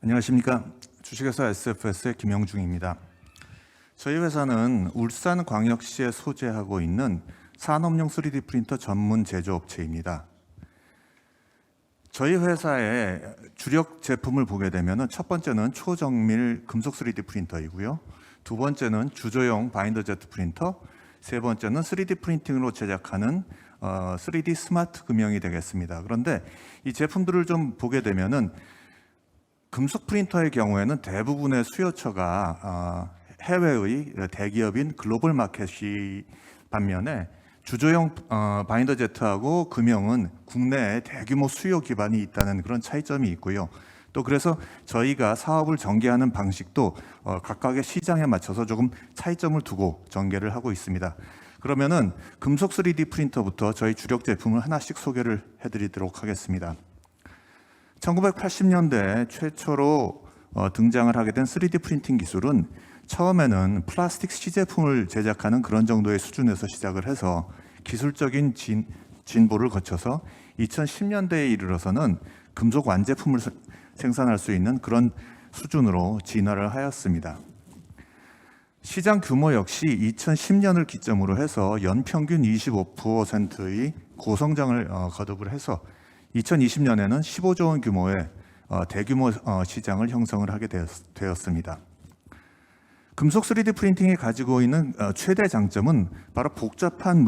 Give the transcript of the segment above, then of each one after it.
안녕하십니까. 주식회사 SFS의 김영중입니다. 저희 회사는 울산광역시에 소재하고 있는 산업용 3D 프린터 전문 제조업체입니다. 저희 회사의 주력 제품을 보게 되면 첫 번째는 초정밀 금속 3D 프린터이고요. 두 번째는 주조용 바인더 제트 프린터, 세 번째는 3D 프린팅으로 제작하는 3D 스마트 금형이 되겠습니다. 그런데 이 제품들을 좀 보게 되면은 금속 프린터의 경우에는 대부분의 수요처가 해외의 대기업인 글로벌 마켓이 반면에 주조용 바인더 제트하고 금형은 국내에 대규모 수요 기반이 있다는 그런 차이점이 있고요. 또 그래서 저희가 사업을 전개하는 방식도 각각의 시장에 맞춰서 조금 차이점을 두고 전개를 하고 있습니다. 그러면은 금속 3D 프린터부터 저희 주력 제품을 하나씩 소개를 해드리도록 하겠습니다. 1980년대 최초로 등장을 하게 된 3D 프린팅 기술은 처음에는 플라스틱 시제품을 제작하는 그런 정도의 수준에서 시작을 해서 기술적인 진보를 거쳐서 2010년대에 이르러서는 금속 완제품을 생산할 수 있는 그런 수준으로 진화를 하였습니다. 시장 규모 역시 2010년을 기점으로 해서 연평균 25%의 고성장을 거듭을 해서 2020년에는 15조 원 규모의 대규모 시장을 형성을 하게 되었습니다. 금속 3D 프린팅이 가지고 있는 최대 장점은 바로 복잡한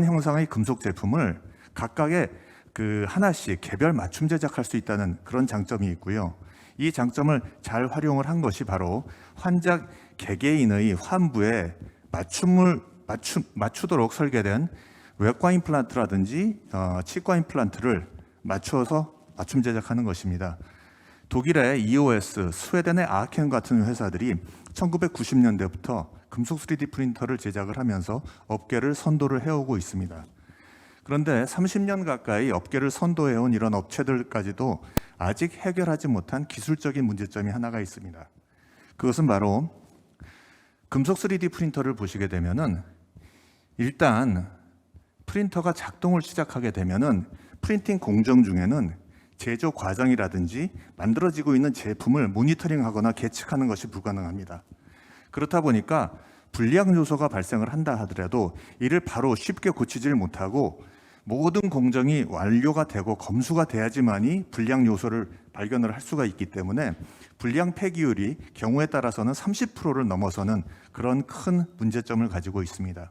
형상의 금속 제품을 각각의 하나씩 개별 맞춤 제작할 수 있다는 그런 장점이 있고요. 이 장점을 잘 활용을 한 것이 바로 환자 개개인의 환부에 맞추도록 설계된 외과 임플란트라든지 치과 임플란트를 맞춰서 맞춤 제작하는 것입니다. 독일의 EOS, 스웨덴의 아켄 같은 회사들이 1990년대부터 금속 3D 프린터를 제작을 하면서 업계를 선도를 해오고 있습니다. 그런데 30년 가까이 업계를 선도해온 이런 업체들까지도 아직 해결하지 못한 기술적인 문제점이 하나가 있습니다. 그것은 바로 금속 3D 프린터를 보시게 되면은 일단 프린터가 작동을 시작하게 되면은 프린팅 공정 중에는 제조 과정이라든지 만들어지고 있는 제품을 모니터링하거나 계측하는 것이 불가능합니다. 그렇다 보니까 불량 요소가 발생을 한다 하더라도 이를 바로 쉽게 고치질 못하고 모든 공정이 완료가 되고 검수가 돼야지만이 불량 요소를 발견을 할 수가 있기 때문에 불량 폐기율이 경우에 따라서는 30%를 넘어서는 그런 큰 문제점을 가지고 있습니다.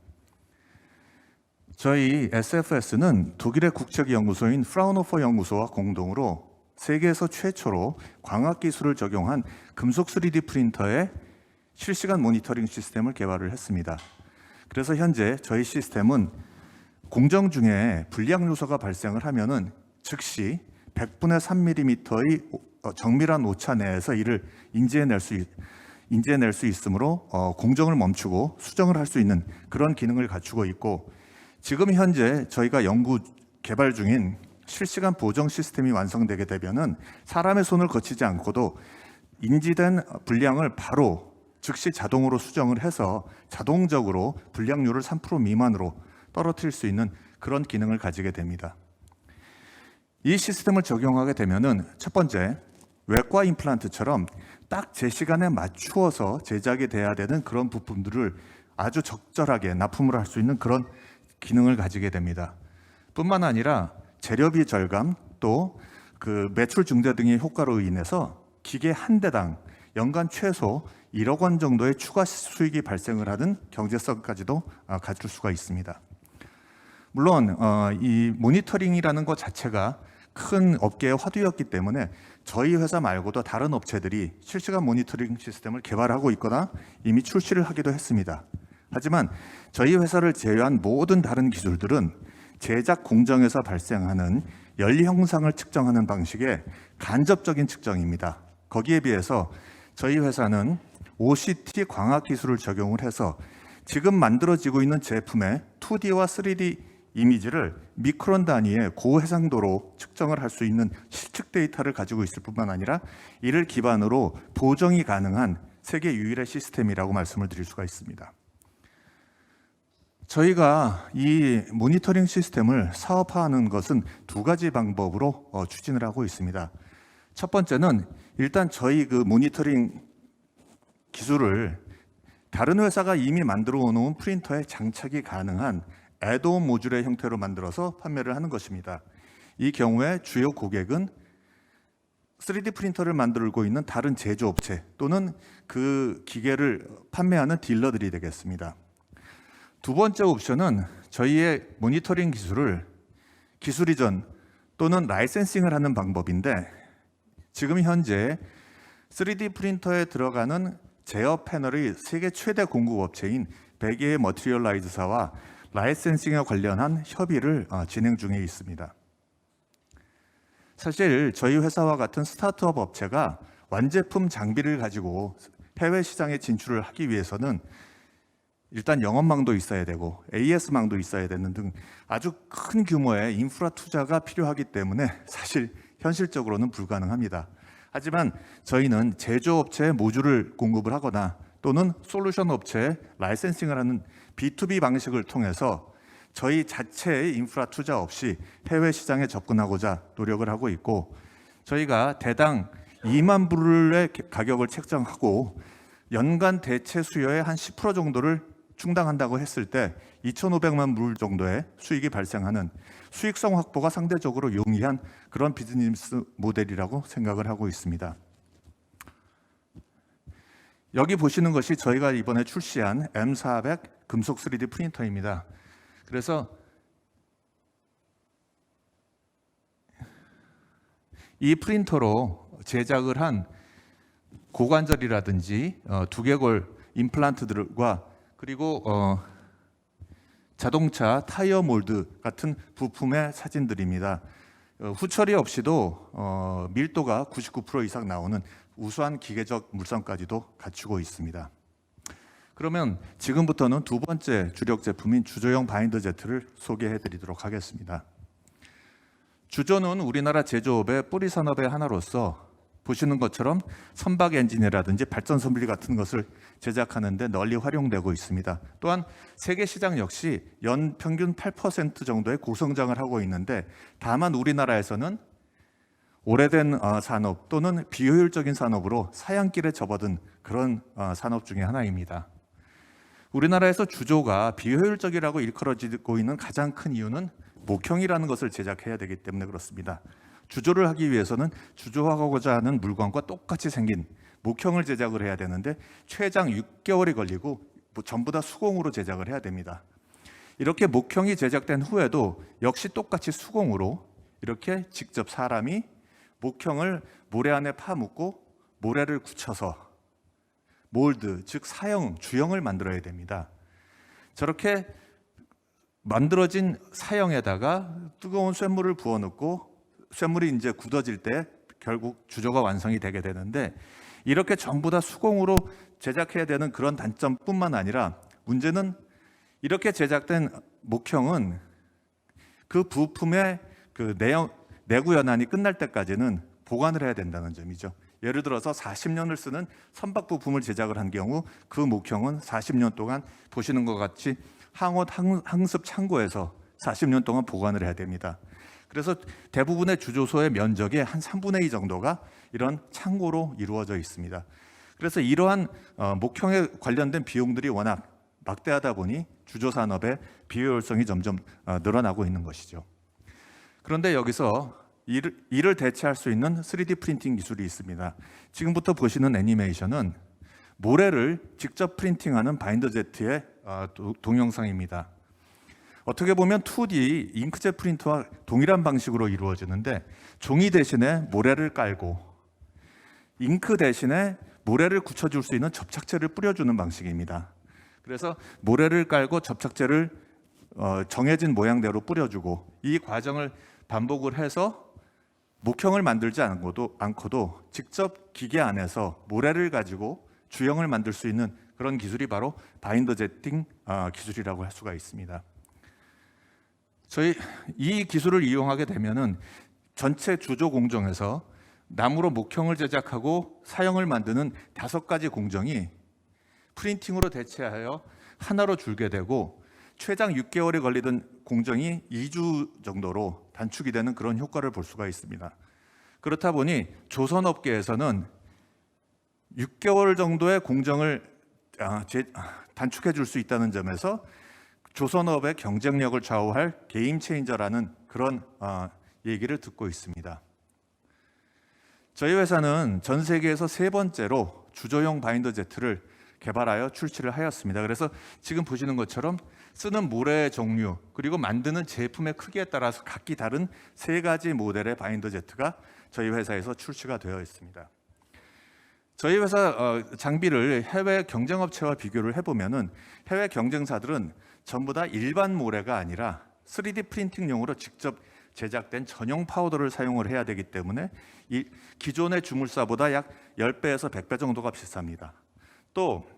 저희 SFS는 독일의 국책 연구소인 프라운호퍼 연구소와 공동으로 세계에서 최초로 광학 기술을 적용한 금속 3D 프린터의 실시간 모니터링 시스템을 개발을 했습니다. 그래서 현재 저희 시스템은 공정 중에 불량 요소가 발생을 하면은 즉시 100분의 3mm의 정밀한 오차 내에서 이를 인지해낼 수 있으므로 공정을 멈추고 수정을 할 수 있는 그런 기능을 갖추고 있고, 지금 현재 저희가 연구 개발 중인 실시간 보정 시스템이 완성되게 되면은 사람의 손을 거치지 않고도 인지된 불량을 바로 즉시 자동으로 수정을 해서 자동적으로 불량률을 3% 미만으로 떨어뜨릴 수 있는 그런 기능을 가지게 됩니다. 이 시스템을 적용하게 되면은 첫 번째, 외과 임플란트처럼 딱 제 시간에 맞추어서 제작이 돼야 되는 그런 부품들을 아주 적절하게 납품을 할 수 있는 그런 기능을 가지게 됩니다. 뿐만 아니라 재료비 절감, 또 매출 증대 등의 효과로 인해서 기계 한 대당 연간 최소 1억 원 정도의 추가 수익이 발생을 하는 경제성까지도 가질 수가 있습니다. 물론 이 모니터링이라는 것 자체가 큰 업계의 화두였기 때문에 저희 회사 말고도 다른 업체들이 실시간 모니터링 시스템을 개발하고 있거나 이미 출시를 하기도 했습니다. 하지만 저희 회사를 제외한 모든 다른 기술들은 제작 공정에서 발생하는 열 형상을 측정하는 방식의 간접적인 측정입니다. 거기에 비해서 저희 회사는 OCT 광학 기술을 적용을 해서 지금 만들어지고 있는 제품의 2D와 3D 이미지를 미크론 단위의 고해상도로 측정을 할 수 있는 실측 데이터를 가지고 있을 뿐만 아니라 이를 기반으로 보정이 가능한 세계 유일의 시스템이라고 말씀을 드릴 수가 있습니다. 저희가 이 모니터링 시스템을 사업화하는 것은 두 가지 방법으로 추진을 하고 있습니다. 첫 번째는 일단 저희 그 모니터링 기술을 다른 회사가 이미 만들어 놓은 프린터에 장착이 가능한 애드온 모듈의 형태로 만들어서 판매를 하는 것입니다. 이 경우에 주요 고객은 3D 프린터를 만들고 있는 다른 제조업체 또는 그 기계를 판매하는 딜러들이 되겠습니다. 두 번째 옵션은 저희의 모니터링 기술을 기술 이전 또는 라이센싱을 하는 방법인데, 지금 현재 3D 프린터에 들어가는 제어 패널의 세계 최대 공급업체인 베기의 머티리얼라이즈사와 라이센싱에 관련한 협의를 진행 중에 있습니다. 사실 저희 회사와 같은 스타트업 업체가 완제품 장비를 가지고 해외 시장에 진출을 하기 위해서는 일단 영업망도 있어야 되고 AS망도 있어야 되는 등 아주 큰 규모의 인프라 투자가 필요하기 때문에 사실 현실적으로는 불가능합니다. 하지만 저희는 제조업체에 모듈을 공급을 하거나 또는 솔루션 업체에 라이센싱을 하는 B2B 방식을 통해서 저희 자체의 인프라 투자 없이 해외 시장에 접근하고자 노력을 하고 있고, 저희가 대당 2만 불의 가격을 책정하고 연간 대체 수요의 한 10% 정도를 충당한다고 했을 때 2,500만 불 정도의 수익이 발생하는 수익성 확보가 상대적으로 용이한 그런 비즈니스 모델이라고 생각을 하고 있습니다. 여기 보시는 것이 저희가 이번에 출시한 M400 금속 3D 프린터입니다. 그래서 이 프린터로 제작을 한 고관절이라든지 두개골 임플란트들과 그리고 자동차 타이어 몰드 같은 부품의 사진들입니다. 후처리 없이도 밀도가 99% 이상 나오는 우수한 기계적 물성까지도 갖추고 있습니다. 그러면 지금부터는 두 번째 주력 제품인 주조형 바인더 제트를 소개해 드리도록 하겠습니다. 주조는 우리나라 제조업의 뿌리 산업의 하나로서 보시는 것처럼 선박 엔진이라든지 발전 선비 같은 것을 제작하는 데 널리 활용되고 있습니다. 또한 세계 시장 역시 연 평균 8% 정도의 고성장을 하고 있는데, 다만 우리나라에서는 오래된 산업 또는 비효율적인 산업으로 사양길에 접어든 그런 산업 중에 하나입니다. 우리나라에서 주조가 비효율적이라고 일컬어지고 있는 가장 큰 이유는 목형이라는 것을 제작해야 되기 때문에 그렇습니다. 주조를 하기 위해서는 주조하고자 하는 물건과 똑같이 생긴 목형을 제작을 해야 되는데 최장 6개월이 걸리고 전부 다 수공으로 제작을 해야 됩니다. 이렇게 목형이 제작된 후에도 역시 똑같이 수공으로 이렇게 직접 사람이 목형을 모래 안에 파묻고 모래를 굳혀서 몰드, 즉 사형, 주형을 만들어야 됩니다. 저렇게 만들어진 사형에다가 뜨거운 쇳물을 부어 넣고 쇳물이 이제 굳어질 때 결국 주조가 완성이 되게 되는데, 이렇게 전부 다 수공으로 제작해야 되는 그런 단점뿐만 아니라 문제는 이렇게 제작된 목형은 그 부품의 그 내구 연한이 끝날 때까지는 보관을 해야 된다는 점이죠. 예를 들어서 40년을 쓰는 선박 부품을 제작을 한 경우 그 목형은 40년 동안 보시는 것 같이 항옷 항습 창고에서 40년 동안 보관을 해야 됩니다. 그래서 대부분의 주조소의 면적의 한 3분의 2 정도가 이런 창고로 이루어져 있습니다. 그래서 이러한 목형에 관련된 비용들이 워낙 막대하다 보니 주조 산업의 비효율성이 점점 늘어나고 있는 것이죠. 그런데 여기서 이를 대체할 수 있는 3D 프린팅 기술이 있습니다. 지금부터 보시는 애니메이션은 모래를 직접 프린팅하는 바인더 제트의 동영상입니다. 어떻게 보면 2D 잉크젯 프린터와 동일한 방식으로 이루어지는데, 종이 대신에 모래를 깔고 잉크 대신에 모래를 굳혀줄 수 있는 접착제를 뿌려주는 방식입니다. 그래서 모래를 깔고 접착제를 정해진 모양대로 뿌려주고, 이 과정을 반복을 해서 목형을 만들지 않고도 직접 기계 안에서 모래를 가지고 주형을 만들 수 있는 그런 기술이 바로 바인더 제팅 기술이라고 할 수가 있습니다. 저희 이 기술을 이용하게 되면은 전체 주조 공정에서 나무로 목형을 제작하고 사형을 만드는 5가지 공정이 프린팅으로 대체하여 하나로 줄게 되고, 최장 6개월에 걸리던 공정이 2주 정도로 단축이 되는 그런 효과를 볼 수가 있습니다. 그렇다 보니 조선업계에서는 6개월 정도의 공정을 단축해 줄 수 있다는 점에서 조선업의 경쟁력을 좌우할 게임 체인저라는 그런 얘기를 듣고 있습니다. 저희 회사는 전 세계에서 세 번째로 주조용 바인더 제트를 개발하여 출시를 하였습니다. 그래서 지금 보시는 것처럼 쓰는 모래의 종류 그리고 만드는 제품의 크기에 따라서 각기 다른 세 가지 모델의 바인더 제트가 저희 회사에서 출시가 되어 있습니다. 저희 회사 장비를 해외 경쟁업체와 비교를 해보면은 해외 경쟁사들은 전부 다 일반 모래가 아니라 3D 프린팅용으로 직접 제작된 전용 파우더를 사용을 해야 되기 때문에 이 기존의 주물사보다 약 10배에서 100배 정도가 비쌉니다. 또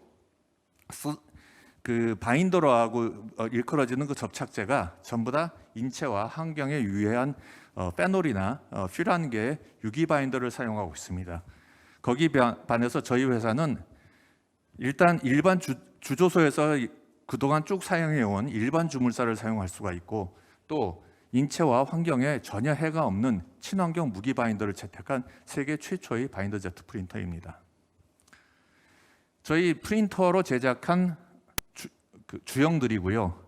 그 바인더로하고 일컬어지는 그 접착제가 전부 다 인체와 환경에 유해한 페놀이나 퓨란계의 유기 바인더를 사용하고 있습니다. 거기 반해서 저희 회사는 일단 일반 주조소에서 그동안 쭉 사용해온 일반 주물사를 사용할 수가 있고 또 인체와 환경에 전혀 해가 없는 친환경 무기 바인더를 채택한 세계 최초의 바인더 제트 프린터입니다. 저희 프린터로 제작한 주형들이고요.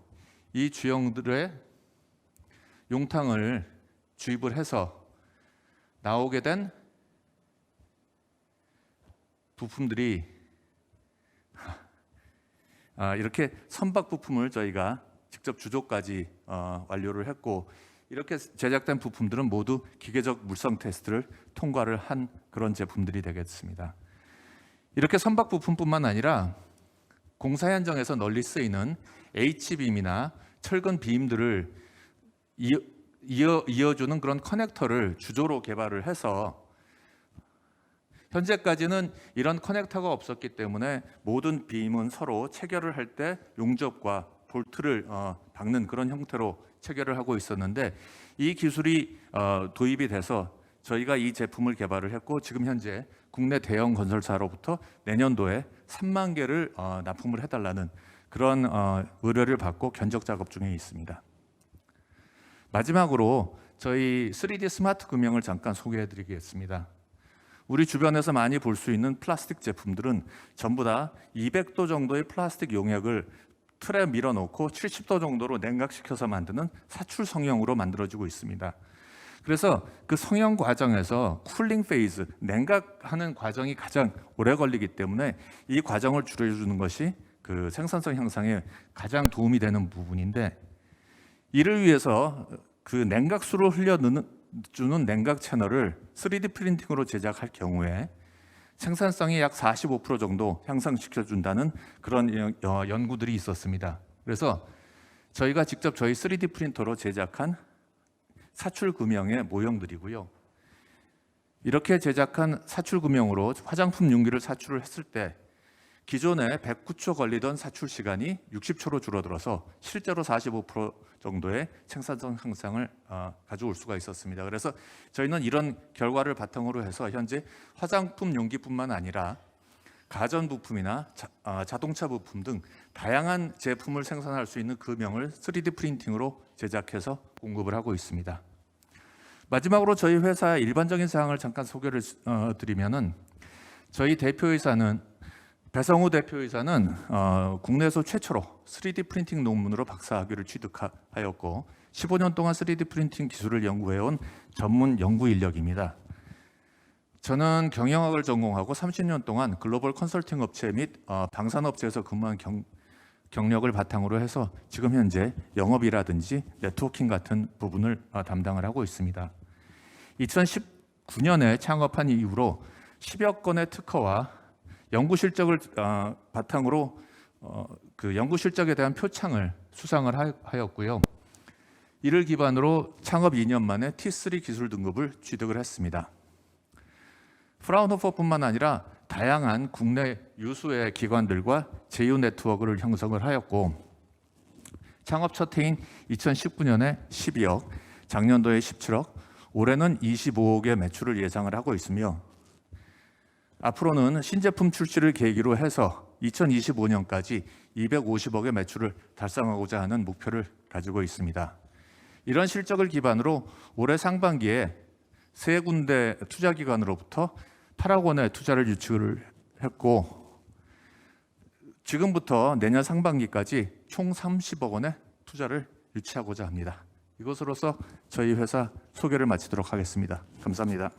이 주형들의 용탕을 주입을 해서 나오게 된 부품들이 이렇게 선박 부품을 저희가 직접 주조까지 완료를 했고 이렇게 제작된 부품들은 모두 기계적 물성 테스트를 통과를 한 그런 제품들이 되겠습니다. 이렇게 선박 부품뿐만 아니라 공사 현장에서 널리 쓰이는 H빔이나 철근 빔들을 이어주는 그런 커넥터를 주조로 개발을 해서 현재까지는 이런 커넥터가 없었기 때문에 모든 빔은 서로 체결을 할 때 용접과 볼트를 박는 그런 형태로 체결을 하고 있었는데 이 기술이 도입이 돼서 저희가 이 제품을 개발을 했고 지금 현재 국내 대형 건설사로부터 내년도에 3만 개를 납품을 해달라는 그런 의뢰를 받고 견적 작업 중에 있습니다. 마지막으로 저희 3D 스마트 금형을 잠깐 소개해드리겠습니다. 우리 주변에서 많이 볼 수 있는 플라스틱 제품들은 전부 다 200도 정도의 플라스틱 용액을 틀에 밀어놓고 70도 정도로 냉각시켜서 만드는 사출 성형으로 만들어지고 있습니다. 그래서 그 성형 과정에서 쿨링 페이즈, 냉각하는 과정이 가장 오래 걸리기 때문에 이 과정을 줄여주는 것이 그 생산성 향상에 가장 도움이 되는 부분인데 이를 위해서 그 냉각수를 흘려주는 냉각 채널을 3D 프린팅으로 제작할 경우에 생산성이 약 45% 정도 향상시켜준다는 그런 연구들이 있었습니다. 그래서 저희가 직접 저희 3D 프린터로 제작한 사출 금형의 모형들이고요. 이렇게 제작한 사출 금형으로 화장품 용기를 사출을 했을 때 기존에 109초 걸리던 사출 시간이 60초로 줄어들어서 실제로 45% 정도의 생산성 향상을 가져올 수가 있었습니다. 그래서 저희는 이런 결과를 바탕으로 해서 현재 화장품 용기뿐만 아니라 가전 부품이나 자동차 부품 등 다양한 제품을 생산할 수 있는 금형을 3D 프린팅으로 제작해서 공급을 하고 있습니다. 마지막으로 저희 회사의 일반적인 사항을 잠깐 소개를 드리면은 저희 대표이사는 배성우 대표이사는 국내에서 최초로 3D 프린팅 논문으로 박사학위를 취득하였고 15년 동안 3D 프린팅 기술을 연구해온 전문 연구 인력입니다. 저는 경영학을 전공하고 30년 동안 글로벌 컨설팅 업체 및 방산업체에서 근무한 경력을 바탕으로 해서 지금 현재 영업이라든지 네트워킹 같은 부분을 담당을 하고 있습니다. 2019년에 창업한 이후로 10여 건의 특허와 연구 실적을 바탕으로 그 연구 실적에 대한 표창을 수상을 하였고요. 이를 기반으로 창업 2년 만에 T3 기술 등급을 취득을 했습니다. 프라운호퍼뿐만 아니라 다양한 국내 유수의 기관들과 제휴 네트워크를 형성을 하였고 창업 첫 해인 2019년에 12억, 작년도에 17억, 올해는 25억의 매출을 예상을 하고 있으며 앞으로는 신제품 출시를 계기로 해서 2025년까지 250억의 매출을 달성하고자 하는 목표를 가지고 있습니다. 이런 실적을 기반으로 올해 상반기에 세 군데 투자기관으로부터 8억 원의 투자를 유치를 했고 지금부터 내년 상반기까지 총 30억 원의 투자를 유치하고자 합니다. 이것으로서 저희 회사 소개를 마치도록 하겠습니다. 감사합니다.